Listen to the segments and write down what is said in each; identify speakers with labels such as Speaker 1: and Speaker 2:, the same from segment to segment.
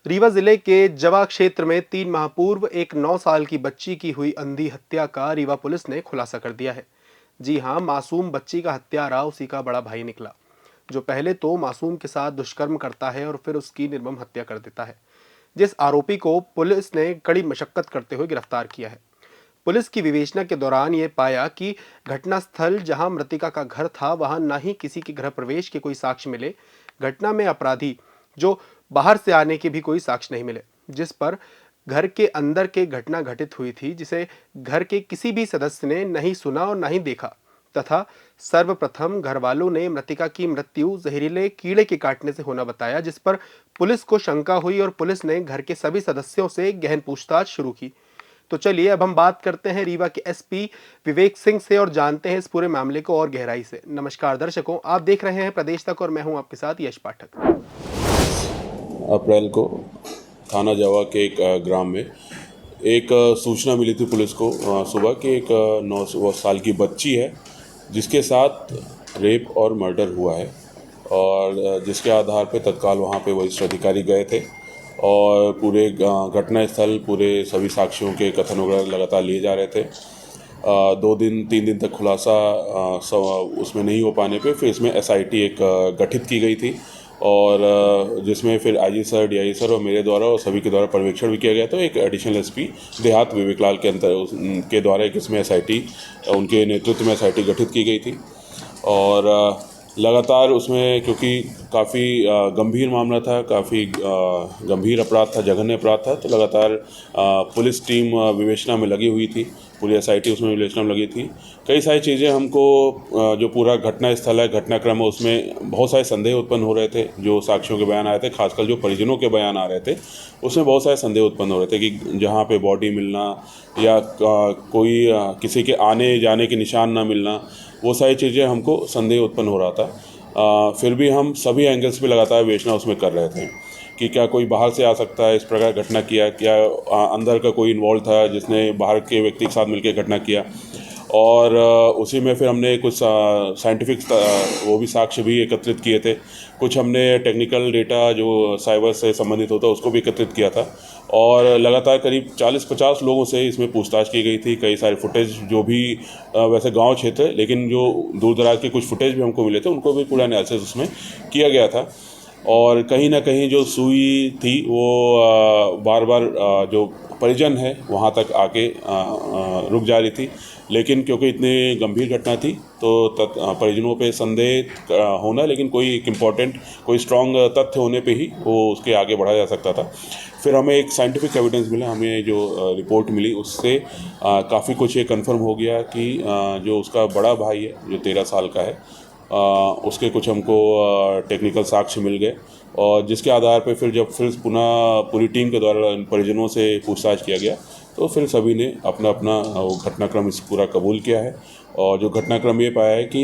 Speaker 1: रीवा जिले के जवा क्षेत्र में 3 माह पूर्व एक 9 साल की बच्ची की हुई अंधी हत्या का रीवा पुलिस ने खुलासा कर दिया है। जी हां, मासूम बच्ची का हत्यारा उसी का बड़ा भाई निकला, जो पहले तो मासूम के साथ दुष्कर्म करता है और फिर उसकी निर्मम हत्या कर देता है, जिस आरोपी को पुलिस ने कड़ी मशक्कत करते हुए गिरफ्तार किया है। पुलिस की विवेचना के दौरान ये पाया कि घटनास्थल जहां मृतिका का घर था, वहां न ही किसी के गृह प्रवेश के कोई साक्ष्य मिले। घटना में अपराधी जो बाहर से आने के भी कोई साक्ष्य नहीं मिले, जिस पर घर के अंदर के घटना घटित हुई थी, जिसे घर के किसी भी सदस्य ने नहीं सुना और नहीं देखा, तथा सर्वप्रथम घर वालों ने मृतिका की मृत्यु जहरीले कीड़े के काटने से होना बताया, जिस पर पुलिस को शंका हुई और पुलिस ने घर के सभी सदस्यों से गहन पूछताछ शुरू की। तो चलिए अब हम बात करते हैं रीवा के एसपी विवेक सिंह से और जानते हैं इस पूरे मामले को और गहराई से। नमस्कार दर्शकों, आप देख रहे हैं प्रदेश तक और मैं हूं आपके साथ यश पाठक।
Speaker 2: अप्रैल को थाना जावा के एक ग्राम में एक सूचना मिली थी पुलिस को सुबह कि एक 9 साल की बच्ची है जिसके साथ रेप और मर्डर हुआ है, और जिसके आधार पे तत्काल वहाँ पे वरिष्ठ अधिकारी गए थे और पूरे घटना स्थल पूरे सभी साक्ष्यों के कथन वगैरह लगातार लिए जा रहे थे। 2 दिन 3 दिन तक खुलासा उसमें नहीं हो पाने पे फिर इसमें एसआईटी एक गठित की गई थी, और जिसमें फिर आईजी सर, डीआई सर और मेरे द्वारा और सभी के द्वारा पर्यवेक्षण भी किया गया। तो एक एडिशनल एसपी देहात विवेक लाल के के द्वारा एक इसमें एसआईटी, उनके नेतृत्व में एसआईटी गठित की गई थी। और लगातार उसमें, क्योंकि काफ़ी गंभीर मामला था, काफ़ी गंभीर अपराध था, जघन्य अपराध था, तो लगातार पुलिस टीम विवेचना में लगी हुई थी, पूरी एसआईटी उसमें विवेचना में लगी थी। कई सारी चीज़ें हमको जो पूरा घटना स्थल है, घटनाक्रम है, उसमें बहुत सारे संदेह उत्पन्न हो रहे थे। जो साक्ष्यों के बयान आए थे, खासकर जो परिजनों के बयान आ रहे थे, उसमें बहुत सारे संदेह उत्पन्न हो रहे थे कि जहाँ पे बॉडी मिलना या कोई किसी के आने जाने के निशान ना मिलना, वो सारी चीज़ें हमको संदेह उत्पन्न हो रहा था। फिर भी हम सभी एंगल्स पे लगातार विवेचना उसमें कर रहे थे कि क्या कोई बाहर से आ सकता है, इस प्रकार घटना किया, क्या अंदर का कोई इन्वॉल्व था जिसने बाहर के व्यक्ति के साथ मिलकर घटना किया। और उसी में फिर हमने कुछ साइंटिफिक वो भी साक्ष्य भी एकत्रित किए थे। कुछ हमने टेक्निकल डेटा जो साइबर से संबंधित होता है उसको भी एकत्रित किया था, और लगातार करीब 40-50 लोगों से इसमें पूछताछ की गई थी। कई सारे फुटेज जो भी वैसे गांव क्षेत्र है, लेकिन जो दूर दराज के कुछ फुटेज भी हमको मिले थे, उनको भी पूरा एनालिसिस उसमें किया गया था। और कहीं ना कहीं जो सुई थी वो बार बार जो परिजन है वहाँ तक आके रुक जा रही थी, लेकिन क्योंकि इतनी गंभीर घटना थी तो परिजनों पे संदेह होना, लेकिन कोई एक इम्पॉर्टेंट कोई स्ट्रॉन्ग तथ्य होने पे ही वो उसके आगे बढ़ा जा सकता था। फिर हमें एक साइंटिफिक एविडेंस मिला, हमें जो रिपोर्ट मिली उससे काफ़ी कुछ ये कंफर्म हो गया कि जो उसका बड़ा भाई है जो 13 साल का है, उसके कुछ हमको टेक्निकल साक्ष्य मिल गए, और जिसके आधार पे फिर जब फिर पुनः पूरी टीम के द्वारा परिजनों से पूछताछ किया गया तो फिर सभी ने अपना अपना वो घटनाक्रम इस पूरा कबूल किया है। और जो घटनाक्रम ये पाया है कि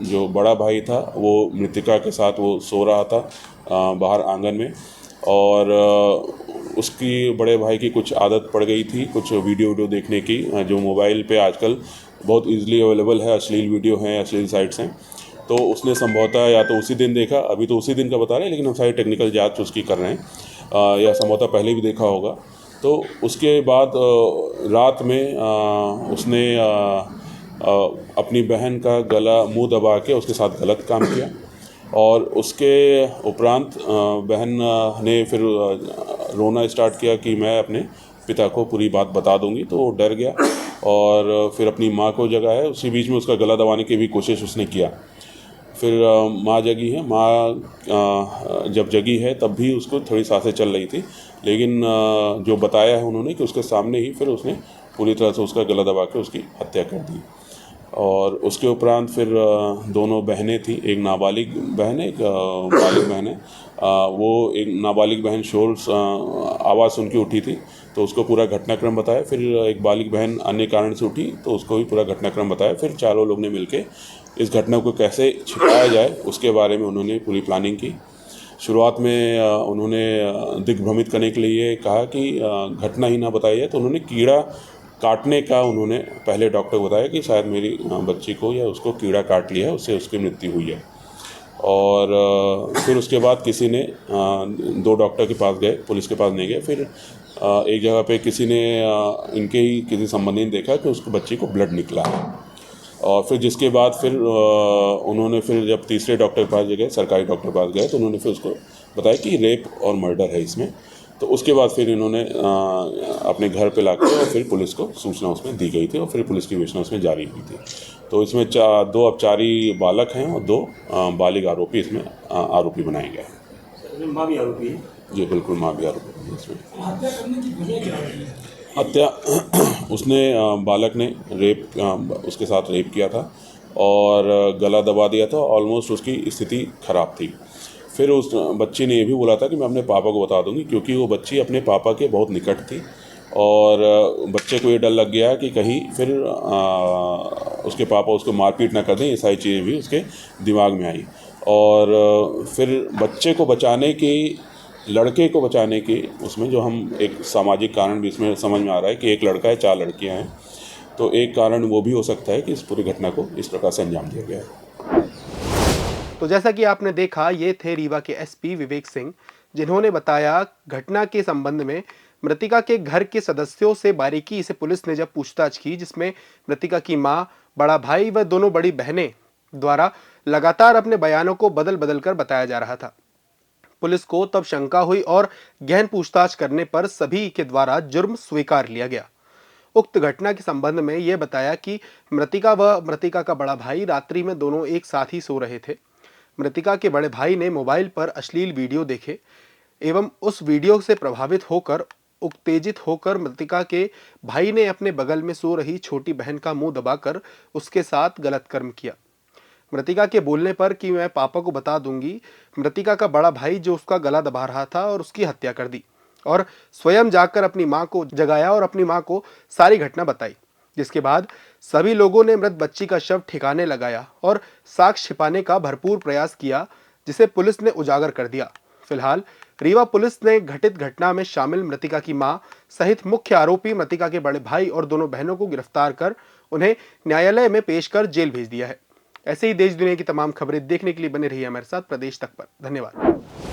Speaker 2: जो बड़ा भाई था वो मृतिका के साथ वो सो रहा था बाहर आंगन में, और उसकी बड़े भाई की कुछ आदत पड़ गई थी कुछ वीडियो देखने की, जो मोबाइल पे आजकल बहुत इजीली अवेलेबल है, अश्लील वीडियो हैं, अश्लील साइट्स हैं। तो उसने संभवतः या तो उसी दिन देखा, अभी तो उसी दिन का बता रहे हैं, लेकिन हम सारी टेक्निकल जांच उसकी कर रहे हैं, या संभवतः पहले भी देखा होगा। तो उसके बाद रात में उसने अपनी बहन का गला मुंह दबा के उसके साथ गलत काम किया, और उसके उपरांत बहन ने फिर रोना स्टार्ट किया कि मैं अपने पिता को पूरी बात बता दूंगी। तो वो डर गया और फिर अपनी माँ को जगाया। उसी बीच में उसका गला दबाने की भी कोशिश उसने किया। फिर माँ जगी है, माँ जब जगी है तब भी उसको थोड़ी सांसें चल रही थी, लेकिन जो बताया है उन्होंने कि उसके सामने ही फिर उसने पूरी तरह से उसका गला दबा के उसकी हत्या कर दी। और उसके उपरांत फिर दोनों बहनें थी, एक नाबालिग बहन है, एक बालिग बहन है। वो एक नाबालिग बहन शोर आवाज़ सुन के उठी थी तो उसको पूरा घटनाक्रम बताया। फिर एक बालिग बहन अन्य कारण से उठी तो उसको भी पूरा घटनाक्रम बताया। फिर चारों लोग ने मिलके इस घटना को कैसे छिपाया जाए उसके बारे में उन्होंने पूरी प्लानिंग की। शुरुआत में उन्होंने दिग्भ्रमित करने के लिए कहा कि घटना ही ना बताई है, तो उन्होंने कीड़ा काटने का उन्होंने पहले डॉक्टर को बताया कि शायद मेरी बच्ची को या उसको कीड़ा काट लिया है, उससे उसकी मृत्यु हुई है। और फिर उसके बाद किसी ने 2 डॉक्टर के पास गए, पुलिस के पास नहीं गए। फिर एक जगह पे किसी ने इनके ही किसी संबंधी ने देखा कि उसको बच्ची को ब्लड निकला है। और फिर जिसके बाद फिर उन्होंने फिर जब तीसरे डॉक्टर के पास गए, सरकारी डॉक्टर के पास गए, तो उन्होंने फिर उसको बताया कि रेप और मर्डर है इसमें। तो उसके बाद फिर इन्होंने अपने घर पे लाकर और फिर पुलिस को सूचना उसमें दी गई थी और फिर पुलिस की विवेचना उसमें जारी हुई थी। तो इसमें 2 अपचारी बालक हैं और 2 बालिग आरोपी इसमें आरोपी बनाए गए हैं।
Speaker 3: माँ भी आरोपी है।
Speaker 2: जी बिल्कुल, माँ भी आरोपी है इसमें।
Speaker 3: हत्या करने की वजह क्या रही है?
Speaker 2: हत्या उसने बालक ने उसके साथ रेप किया था और गला दबा दिया था। ऑलमोस्ट उसकी स्थिति खराब थी। फिर उस बच्ची ने ये भी बोला था कि मैं अपने पापा को बता दूंगी, क्योंकि वो बच्ची अपने पापा के बहुत निकट थी और बच्चे को ये डर लग गया कि कहीं फिर उसके पापा उसको मारपीट ना कर दें। ये सारी चीज़ें भी उसके दिमाग में आई और फिर बच्चे को बचाने की, लड़के को बचाने की, उसमें जो हम एक सामाजिक कारण भी इसमें समझ में आ रहा है कि एक लड़का है, 4 लड़कियां हैं, तो एक कारण वो भी हो सकता है कि इस पूरी घटना को इस प्रकार से अंजाम दिया गया है।
Speaker 1: तो जैसा कि आपने देखा, ये थे रीवा के एसपी विवेक सिंह, जिन्होंने बताया घटना के संबंध में मृतिका के घर के सदस्यों से बारीकी से पुलिस ने जब पूछताछ की, जिसमें मृतिका की मां, बड़ा भाई व दोनों बड़ी बहनें द्वारा लगातार अपने बयानों को बदल बदल कर बताया जा रहा था। पुलिस को तब शंका हुई और गहन पूछताछ करने पर सभी के द्वारा जुर्म स्वीकार लिया गया। उक्त घटना के संबंध में यह बताया कि मृतिका व मृतिका का बड़ा भाई रात्रि में दोनों एक साथ ही सो रहे थे। मृतिका के बड़े भाई ने मोबाइल पर अश्लील वीडियो देखे एवं उस वीडियो से प्रभावित होकर उत्तेजित होकर मृतिका के भाई ने अपने बगल में सो रही छोटी बहन का मुंह दबाकर उसके साथ गलत कर्म किया। मृतिका के बोलने पर कि मैं पापा को बता दूंगी, मृतिका का बड़ा भाई जो उसका गला दबा रहा था और उसकी हत्या कर दी और स्वयं जाकर अपनी मां को जगाया और अपनी मां को सारी घटना बताई। जिसके बाद सभी लोगों ने मृत बच्ची का शव ठिकाने लगाया और साक्ष्य छिपाने का भरपूर प्रयास किया, जिसे पुलिस ने उजागर कर दिया। फिलहाल रीवा पुलिस ने घटित घटना में शामिल मृतिका की मां सहित मुख्य आरोपी मृतिका के बड़े भाई और दोनों बहनों को गिरफ्तार कर उन्हें न्यायालय में पेश कर जेल भेज दिया है। ऐसे ही देश दुनिया की तमाम खबरें देखने के लिए बने रहिए हमारे साथ प्रदेश तक पर। धन्यवाद।